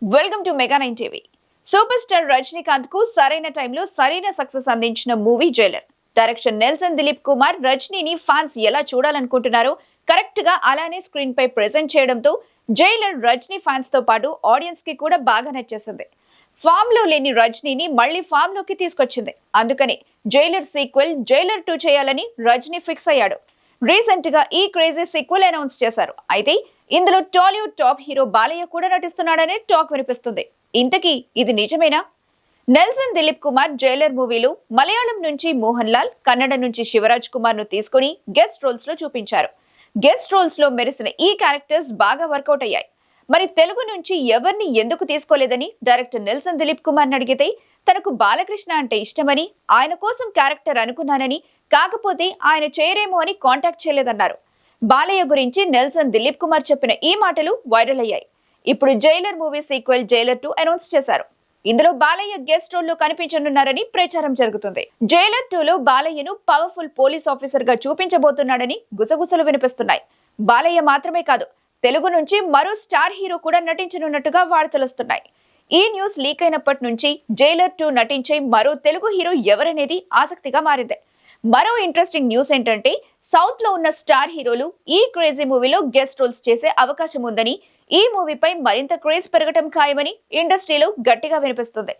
Welcome to mega 9 TV. Super star Rajinikanth కు సరైన టైంలో సరైన సక్సెస్ అందించిన మూవీ జైలర్. డైరెక్టర్ నెల్సన్ దిలీప్ కుమార్ రజనీని ఫ్యాన్స్ ఎలా చూడాలనుకుంటున్నారో కరెక్ట్ గా అలానే స్క్రీన్ పై ప్రెజెంట్ చేయడంతో జైలర్ రజనీ ఫ్యాన్స్ తో పాటు ఆడియన్స్ కి కూడా బాగా నచ్చేసింది. ఫామ్ లో లేని రజనీని మళ్లీ ఫామ్ లోకి తీసుకొచ్చింది. అందుకని జైలర్ సీక్వెల్ జైలర్ 2 చేయాలని రజనీ ఫిక్స్ అయ్యాడు. రీసెంట్ గా ఈ క్రేజీ సీక్వెల్ అనౌన్స్ చేశారు. అయితే ఇందులో టాలీవుడ్ టాప్ హీరో బాలయ్య కూడా నటిస్తున్నాడనే టాక్ వినిపిస్తుంది. ఇంతకీ ఇది నిజమేనా? నెల్సన్ దిలీప్ కుమార్ జైలర్ మూవీలో మలయాళం నుంచి మోహన్ లాల్, కన్నడ నుంచి శివరాజ్ కుమార్ ను తీసుకుని గెస్ట్ రోల్స్ లో చూపించారు. గెస్ట్ రోల్స్ లో మెరిసిన ఈ క్యారెక్టర్స్ బాగా వర్కౌట్ అయ్యాయి. మరి తెలుగు నుంచి ఎవరిని ఎందుకు తీసుకోలేదని డైరెక్టర్ నెల్సన్ దిలీప్ కుమార్ అడిగితే తనకు బాలకృష్ణ అంటే ఇష్టమని, ఆయన కోసం క్యారెక్టర్ అనుకున్నానని, కాకపోతే ఆయన చేయరేమో అని కాంటాక్ట్ చేయలేదన్నారు. బాలయ్య గురించి నెల్సన్ దిలీప్ కుమార్ చెప్పిన ఈ మాటలు వైరల్ అయ్యాయి. ఇప్పుడు Jailer movie sequel Jailer 2 announce చేశారు. ఇందులో బాలయ్య గెస్ట్ రోల్ లో కనిపించనున్నారని ప్రచారం జరుగుతుంది. జైలర్ 2 లో బాలయ్యను పవర్ఫుల్ పోలీస్ ఆఫీసర్ గా చూపించబోతున్నాడని గుసగుసలు వినిపిస్తున్నాయి. బాలయ్య మాత్రమే కాదు, తెలుగు నుంచి మరో స్టార్ హీరో కూడా నటించనున్నట్టుగా వార్తలొస్తున్నాయి. ఈ న్యూస్ లీక్ అయినప్పటి నుంచి జైలర్ 2 నటించే మరో తెలుగు హీరో ఎవరనేది ఆసక్తిగా మారింది. మరో ఇంట్రెస్టింగ్ న్యూస్ ఏంటంటే సౌత్ లో ఉన్న స్టార్ హీరోలు ఈ క్రేజీ మూవీలో గెస్ట్ రోల్స్ చేసే అవకాశం ఉందని, ఈ మూవీపై మరింత క్రేజ్ పెరగటం ఖాయమని ఇండస్ట్రీలో గట్టిగా వినిపిస్తుంది.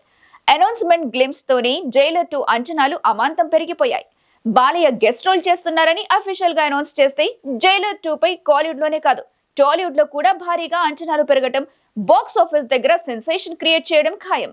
అనౌన్స్మెంట్ గ్లిమ్స్ తోనే జైలర్ 2 అంచనాలు అమాంతం పెరిగిపోయాయి. బాలయ్య గెస్ట్ రోల్ చేస్తున్నారని అఫీషియల్ గా అనౌన్స్ చేస్తే జైలర్ 2 పై కాలీవుడ్ లోనే కాదు టాలీవుడ్ లో కూడా భారీగా అంచనాలు పెరగటం, బాక్స్ ఆఫీస్ దగ్గర సెన్సేషన్ క్రియేట్ చేయడం ఖాయం.